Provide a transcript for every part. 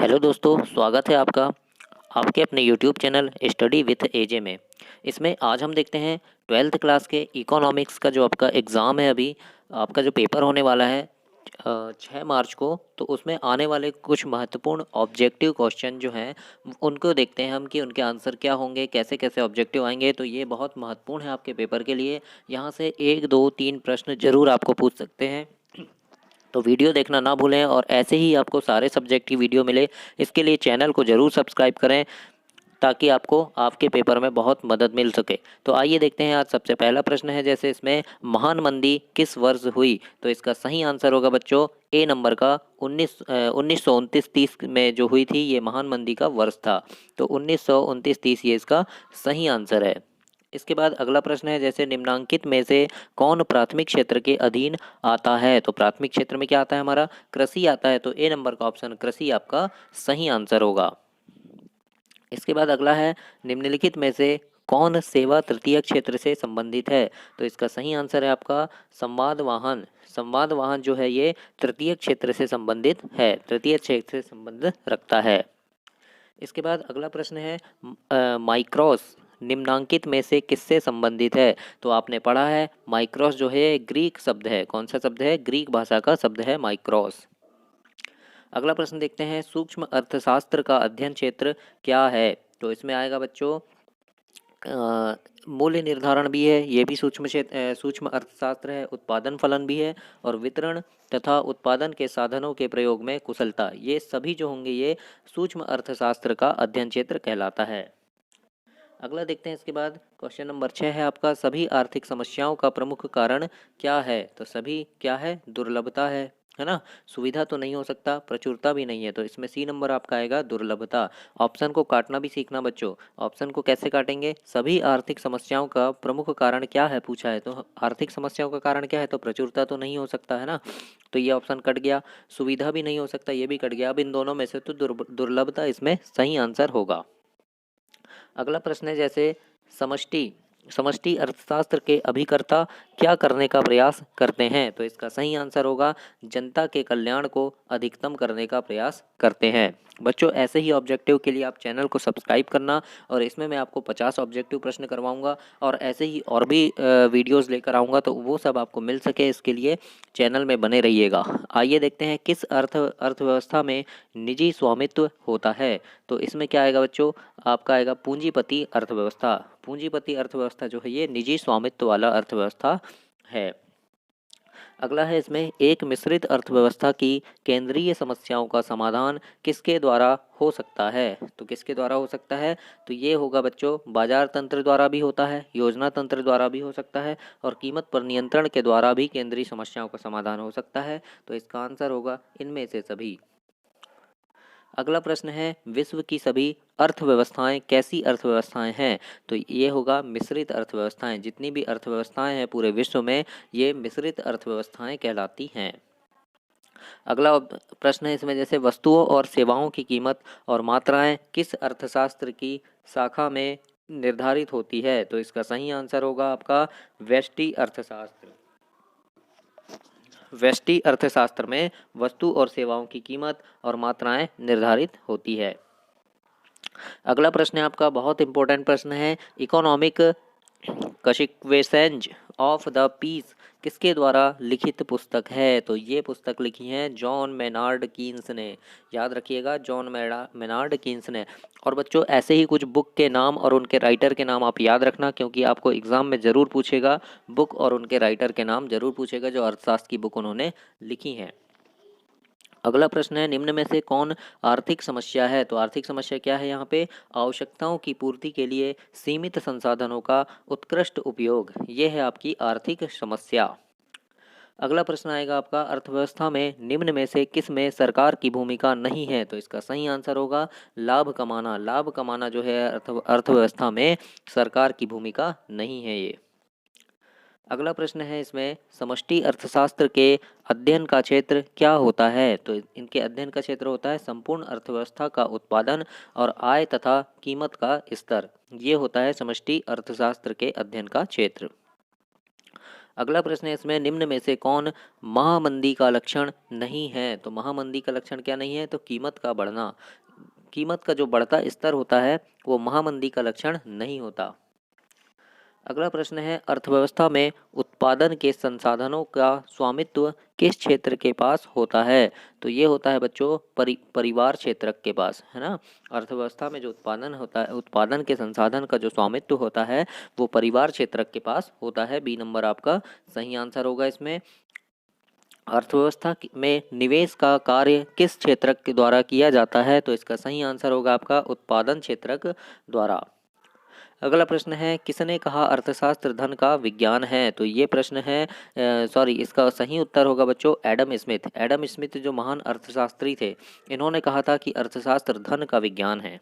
Hello दोस्तों, स्वागत है आपका आपके अपने यूट्यूब चैनल स्टडी विथ एजे में। इसमें आज हम देखते हैं ट्वेल्थ क्लास के इकोनॉमिक्स का जो आपका एग्ज़ाम है। अभी आपका जो पेपर होने वाला है 6 मार्च को, तो उसमें आने वाले कुछ महत्वपूर्ण ऑब्जेक्टिव क्वेश्चन जो हैं उनको देखते हैं हम कि उनके आंसर क्या होंगे, कैसे कैसे ऑब्जेक्टिव आएंगे। तो ये बहुत महत्वपूर्ण है आपके पेपर के लिए। यहाँ से 1 2 3 प्रश्न जरूर आपको पूछ सकते हैं, तो वीडियो देखना ना भूलें। और ऐसे ही आपको सारे सब्जेक्ट की वीडियो मिले, इसके लिए चैनल को ज़रूर सब्सक्राइब करें ताकि आपको आपके पेपर में बहुत मदद मिल सके। तो आइए देखते हैं। आज सबसे पहला प्रश्न है, जैसे इसमें महान मंदी किस वर्ष हुई, तो इसका सही आंसर होगा बच्चों ए नंबर का 1929-30 में जो हुई थी, ये महान मंदी का वर्ष था। तो 1929-30 ये इसका सही आंसर है। इसके बाद अगला प्रश्न है, जैसे निम्नांकित में से कौन प्राथमिक क्षेत्र के अधीन आता है। तो प्राथमिक क्षेत्र में क्या आता है, हमारा कृषि आता है। तो ए नंबर का ऑप्शन कृषि आपका सही आंसर होगा। इसके बाद अगला है, निम्नलिखित में से कौन सेवा तृतीय क्षेत्र से संबंधित है। तो इसका सही आंसर है आपका संवाद वाहन। संवाद वाहन जो है ये तृतीय क्षेत्र से संबंधित है, तृतीय क्षेत्र से संबंध रखता है। इसके बाद अगला प्रश्न है, माइक्रोस निम्नांकित में से किससे संबंधित है। तो आपने पढ़ा है माइक्रोस जो है ग्रीक शब्द है। कौन सा शब्द है, ग्रीक भाषा का शब्द है माइक्रोस। अगला प्रश्न देखते हैं, सूक्ष्म अर्थशास्त्र का अध्ययन क्षेत्र क्या है। तो इसमें आएगा बच्चों मूल्य निर्धारण भी है, ये भी सूक्ष्म अर्थशास्त्र है। उत्पादन फलन भी है, और वितरण तथा उत्पादन के साधनों के प्रयोग में कुशलता, ये सभी जो होंगे ये सूक्ष्म अर्थशास्त्र का अध्ययन क्षेत्र कहलाता है। अगला देखते हैं। इसके बाद क्वेश्चन नंबर 6 है आपका, सभी आर्थिक समस्याओं का प्रमुख कारण क्या है। तो सभी क्या है, दुर्लभता है ना। सुविधा तो नहीं हो सकता, प्रचुरता भी नहीं है, तो इसमें सी नंबर आपका आएगा दुर्लभता। ऑप्शन को काटना भी सीखना बच्चों। ऑप्शन को कैसे काटेंगे, सभी आर्थिक समस्याओं का प्रमुख कारण क्या है पूछा है, तो आर्थिक समस्याओं का कारण क्या है, तो प्रचुरता तो नहीं हो सकता है ना, तो ये ऑप्शन कट गया। सुविधा भी नहीं हो सकता, ये भी कट गया। अब इन दोनों में से तो दुर्लभता इसमें सही आंसर होगा। अगला प्रश्न है, जैसे समष्टि समष्टि अर्थशास्त्र के अभिकर्ता क्या करने का प्रयास करते हैं। तो इसका सही आंसर होगा जनता के कल्याण को अधिकतम करने का प्रयास करते हैं। बच्चों ऐसे ही ऑब्जेक्टिव के लिए आप चैनल को सब्सक्राइब करना, और इसमें मैं आपको 50 ऑब्जेक्टिव प्रश्न करवाऊंगा, और ऐसे ही और भी वीडियोस लेकर आऊँगा, तो वो सब आपको मिल सके इसके लिए चैनल में बने रहिएगा। आइए देखते हैं, किस अर्थव्यवस्था में निजी स्वामित्व होता है। तो इसमें क्या आएगा बच्चों, आपका आएगा पूंजीपति अर्थव्यवस्था। पूंजीपति अर्थव्यवस्था जो है ये निजी स्वामित्व वाला अर्थव्यवस्था है। अगला है, इसमें एक मिश्रित अर्थव्यवस्था की केंद्रीय समस्याओं का समाधान किसके द्वारा हो सकता है। तो किसके द्वारा हो सकता है, तो ये होगा बच्चों बाजार तंत्र द्वारा भी होता है, योजना तंत्र द्वारा भी हो सकता है, और कीमत पर नियंत्रण के द्वारा भी केंद्रीय समस्याओं का समाधान हो सकता है। तो इसका आंसर होगा इनमें से सभी। अगला प्रश्न है, विश्व की सभी अर्थव्यवस्थाएं कैसी अर्थव्यवस्थाएं हैं। तो ये होगा मिश्रित अर्थव्यवस्थाएं। जितनी भी अर्थव्यवस्थाएं हैं पूरे विश्व में, ये मिश्रित अर्थव्यवस्थाएं कहलाती हैं। अगला प्रश्न है इसमें, जैसे वस्तुओं और सेवाओं की कीमत और मात्राएं किस अर्थशास्त्र की शाखा में निर्धारित होती है। तो इसका सही आंसर होगा आपका व्यष्टि अर्थशास्त्र। व्यष्टि अर्थशास्त्र में वस्तु और सेवाओं की कीमत और मात्राएं निर्धारित होती है। अगला प्रश्न है आपका, बहुत इंपॉर्टेंट प्रश्न है, इकोनॉमिक कशिक्वेसेंज ऑफ द पीस किसके द्वारा लिखित पुस्तक है। तो ये पुस्तक लिखी है जॉन मेनार्ड कीन्स ने। याद रखिएगा, जॉन मेनार्ड कीन्स ने। और बच्चों ऐसे ही कुछ बुक के नाम और उनके राइटर के नाम आप याद रखना, क्योंकि आपको एग्जाम में ज़रूर पूछेगा, बुक और उनके राइटर के नाम जरूर पूछेगा जो अर्थशास्त्र की बुक उन्होंने लिखी हैं। अगला प्रश्न है, निम्न में से कौन आर्थिक समस्या है। तो आर्थिक समस्या क्या है, यहाँ पे आवश्यकताओं की पूर्ति के लिए सीमित संसाधनों का उत्कृष्ट उपयोग, ये है आपकी आर्थिक समस्या। अगला प्रश्न आएगा आपका, अर्थव्यवस्था में निम्न में से किस में सरकार की भूमिका नहीं है। तो इसका सही आंसर होगा लाभ कमाना। लाभ कमाना जो है अर्थव्यवस्था में सरकार की भूमिका नहीं है ये। अगला प्रश्न है इसमें, समष्टि अर्थशास्त्र के अध्ययन का क्षेत्र क्या होता है। तो इनके अध्ययन का क्षेत्र होता है संपूर्ण अर्थव्यवस्था का उत्पादन और आय तथा कीमत का स्तर, ये होता है समष्टि अर्थशास्त्र के अध्ययन का क्षेत्र। अगला प्रश्न है इसमें, निम्न में से कौन महामंदी का लक्षण नहीं है? तो महामंदी का लक्षण क्या नहीं है? तो कीमत का बढ़ना। कीमत का जो बढ़ता स्तर होता है वो महामंदी का लक्षण नहीं होता। अगला प्रश्न है, अर्थव्यवस्था में उत्पादन के संसाधनों का स्वामित्व किस क्षेत्र के पास होता है? तो ये होता है बच्चों परिवार क्षेत्रक के पास, है ना। अर्थव्यवस्था में जो उत्पादन होता है, उत्पादन के संसाधन का जो स्वामित्व होता है वो परिवार क्षेत्रक के पास होता है। बी नंबर आपका सही आंसर होगा इसमें। अर्थव्यवस्था में निवेश का कार्य किस क्षेत्रक के द्वारा किया जाता है? तो इसका सही आंसर होगा आपका उत्पादन क्षेत्रक द्वारा। अगला प्रश्न है, किसने कहा अर्थशास्त्र धन का विज्ञान है? तो ये प्रश्न है इसका सही उत्तर होगा बच्चों एडम स्मिथ। एडम स्मिथ जो महान अर्थशास्त्री थे, इन्होंने कहा था कि अर्थशास्त्र धन का विज्ञान है।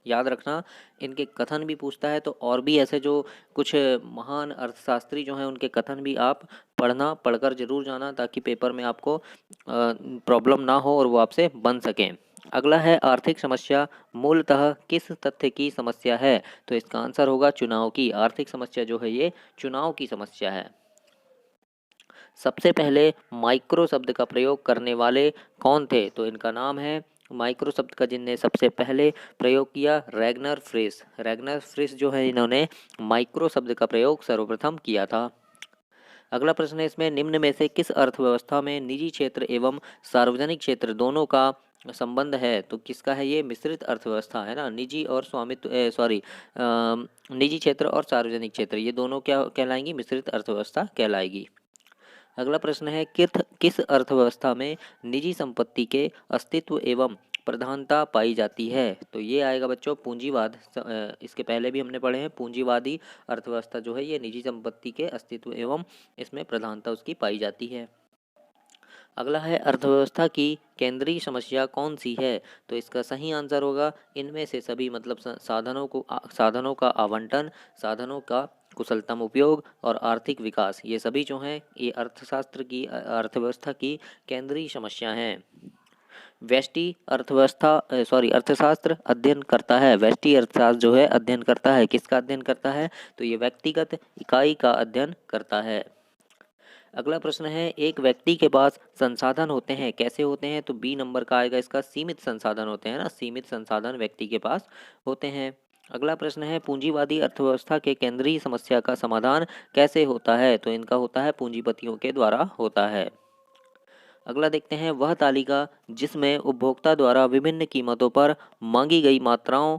याद रखना, इनके कथन भी पूछता है तो और भी ऐसे जो कुछ महान अर्थशास्त्री जो हैं उनके कथन भी आप पढ़कर जरूर जाना, ताकि पेपर में आपको प्रॉब्लम ना हो और वो आपसे बन सकें। अगला है, आर्थिक समस्या मूलतः किस तथ्य की समस्या है? तो इसका आंसर होगा चुनाव की। आर्थिक समस्या जो है ये चुनाव की समस्या है। सबसे पहले माइक्रो शब्द का प्रयोग करने वाले कौन थे? तो इनका नाम है, माइक्रो शब्द का जिनने सबसे पहले प्रयोग किया, रैगनर फ्रिश। रैगनर फ्रिश जो है इन्होंने माइक्रो शब्द का प्रयोग सर्वप्रथम किया था। अगला प्रश्न है इसमें, निम्न में से किस अर्थव्यवस्था में निजी क्षेत्र एवं सार्वजनिक क्षेत्र दोनों का संबंध है? तो किसका है ये? मिश्रित अर्थव्यवस्था, है ना। निजी और निजी क्षेत्र और सार्वजनिक क्षेत्र ये दोनों क्या कहलाएंगी? मिश्रित अर्थव्यवस्था कहलाएगी। अगला प्रश्न है, किस अर्थव्यवस्था में निजी संपत्ति के अस्तित्व एवं प्रधानता पाई जाती है? तो ये आएगा बच्चों पूंजीवाद। इसके पहले भी हमने पढ़े हैं, पूंजीवादी अर्थव्यवस्था जो है ये निजी संपत्ति के अस्तित्व एवं इसमें प्रधानता उसकी पाई जाती है। अगला है, अर्थव्यवस्था की केंद्रीय समस्या कौन सी है? तो इसका सही आंसर होगा इनमें से सभी, मतलब साधनों का आवंटन, साधनों का कुशलतम उपयोग और आर्थिक विकास, ये सभी जो हैं ये अर्थव्यवस्था की केंद्रीय समस्या हैं। अर्थशास्त्र अध्ययन करता है। व्यष्टि अर्थशास्त्र जो है अध्ययन करता है, किसका अध्ययन करता है? तो ये व्यक्तिगत इकाई का अध्ययन करता है। अगला प्रश्न है, एक व्यक्ति के पास संसाधन होते हैं, कैसे होते हैं? तो बी नंबर का आएगा इसका, सीमित संसाधन होते हैं ना, सीमित संसाधन व्यक्ति के पास होते हैं। अगला प्रश्न है, पूंजीवादी अर्थव्यवस्था के केंद्रीय समस्या का समाधान कैसे होता है? तो इनका होता है पूंजीपतियों के द्वारा होता है। अगला देखते हैं, वह तालिका जिसमें उपभोक्ता द्वारा विभिन्न कीमतों पर मांगी गई मात्राओं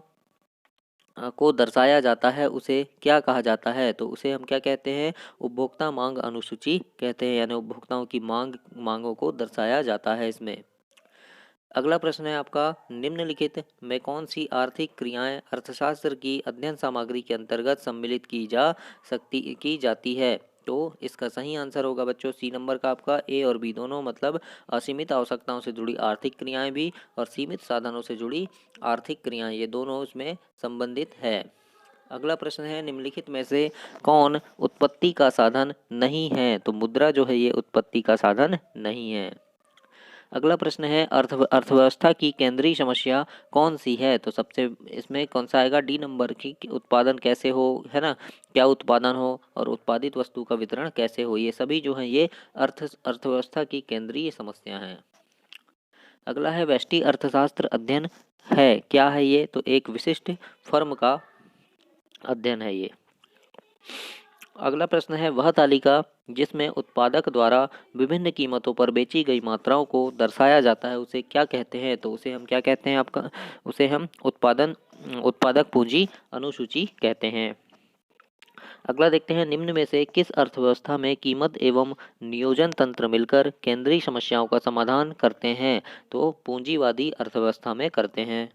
को दर्शाया जाता है उसे क्या कहा जाता है? तो उसे हम क्या कहते हैं? उपभोक्ता मांग अनुसूची कहते हैं, यानी उपभोक्ताओं की मांगों को दर्शाया जाता है इसमें। अगला प्रश्न है आपका, निम्नलिखित में कौन सी आर्थिक क्रियाएं अर्थशास्त्र की अध्ययन सामग्री के अंतर्गत सम्मिलित की जाती है? तो इसका सही आंसर होगा बच्चों सी नंबर का आपका, ए और बी दोनों, मतलब असीमित आवश्यकताओं से जुड़ी आर्थिक क्रियाएं भी और सीमित साधनों से जुड़ी आर्थिक क्रियाएं, ये दोनों उसमें संबंधित है। अगला प्रश्न है, निम्नलिखित में से कौन उत्पत्ति का साधन नहीं है? तो मुद्रा जो है ये उत्पत्ति का साधन नहीं है। अगला प्रश्न है, अर्थव्यवस्था की केंद्रीय समस्या कौन सी है? तो सबसे इसमें कौन सा आएगा? डी नंबर की, कि उत्पादन कैसे हो, है ना, क्या उत्पादन हो और उत्पादित वस्तु का वितरण कैसे हो, ये सभी जो है ये अर्थव्यवस्था की केंद्रीय समस्या हैं। अगला है, व्यष्टि अर्थशास्त्र अध्ययन है, क्या है ये? तो एक विशिष्ट फर्म का अध्ययन है ये। अगला प्रश्न है, वह तालिका जिसमें उत्पादक द्वारा विभिन्न कीमतों पर बेची गई मात्राओं को दर्शाया जाता है उसे क्या कहते हैं? तो उसे हम क्या कहते हैं आपका? उसे हम उत्पादक पूंजी अनुसूची कहते हैं। अगला देखते हैं, निम्न में से किस अर्थव्यवस्था में कीमत एवं नियोजन तंत्र मिलकर केंद्रीय समस्याओं का समाधान करते हैं? तो पूंजीवादी अर्थव्यवस्था में करते हैं।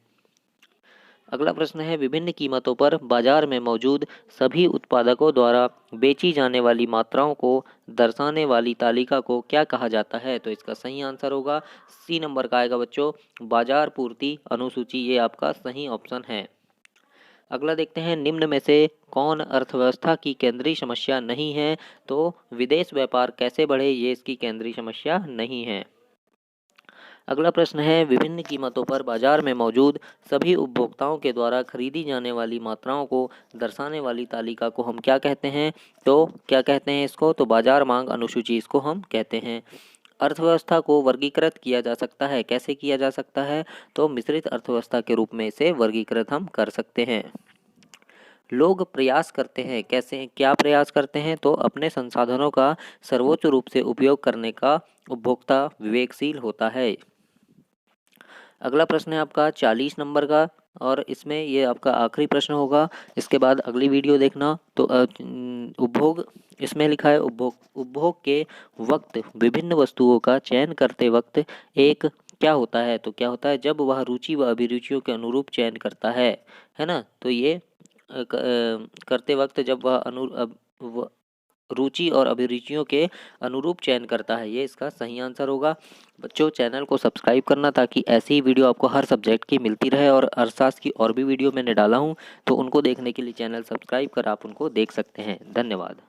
अगला प्रश्न है, विभिन्न कीमतों पर बाजार में मौजूद सभी उत्पादकों द्वारा बेची जाने वाली मात्राओं को दर्शाने वाली तालिका को क्या कहा जाता है? तो इसका सही आंसर होगा सी नंबर का आएगा बच्चों, बाजार पूर्ति अनुसूची, ये आपका सही ऑप्शन है। अगला देखते हैं, निम्न में से कौन अर्थव्यवस्था की केंद्रीय समस्या नहीं है? तो विदेश व्यापार कैसे बढ़े, ये इसकी केंद्रीय समस्या नहीं है। अगला प्रश्न है, विभिन्न कीमतों पर बाजार में मौजूद सभी उपभोक्ताओं के द्वारा खरीदी जाने वाली मात्राओं को दर्शाने वाली तालिका को हम क्या कहते हैं? तो क्या कहते हैं इसको? तो बाजार मांग अनुसूची इसको हम कहते हैं। अर्थव्यवस्था को वर्गीकृत किया जा सकता है। कैसे किया जा सकता है? तो मिश्रित अर्थव्यवस्था के रूप में इसे वर्गीकृत हम कर सकते हैं। लोग प्रयास करते हैं। कैसे, क्या प्रयास करते हैं? तो अपने संसाधनों का सर्वोच्च रूप से उपयोग करने का उपभोक्ता विवेकशील होता है। अगला प्रश्न है आपका 40 नंबर का, और इसमें ये आपका आखिरी प्रश्न होगा। इसके बाद अगली वीडियो देखना। तो उपभोग, इसमें लिखा है, उपभोग के वक्त विभिन्न वस्तुओं का चयन करते वक्त एक क्या होता है? तो क्या होता है? जब वह रुचि व अभिरुचियों के अनुरूप चयन करता है ना। तो ये करते वक्त जब वह रुचि और अभिरुचियों के अनुरूप चयन करता है, ये इसका सही आंसर होगा। बच्चों, चैनल को सब्सक्राइब करना ताकि ऐसी ही वीडियो आपको हर सब्जेक्ट की मिलती रहे, और अर्थशास्त्र की और भी वीडियो मैंने डाला हूँ, तो उनको देखने के लिए चैनल सब्सक्राइब कर आप उनको देख सकते हैं। धन्यवाद।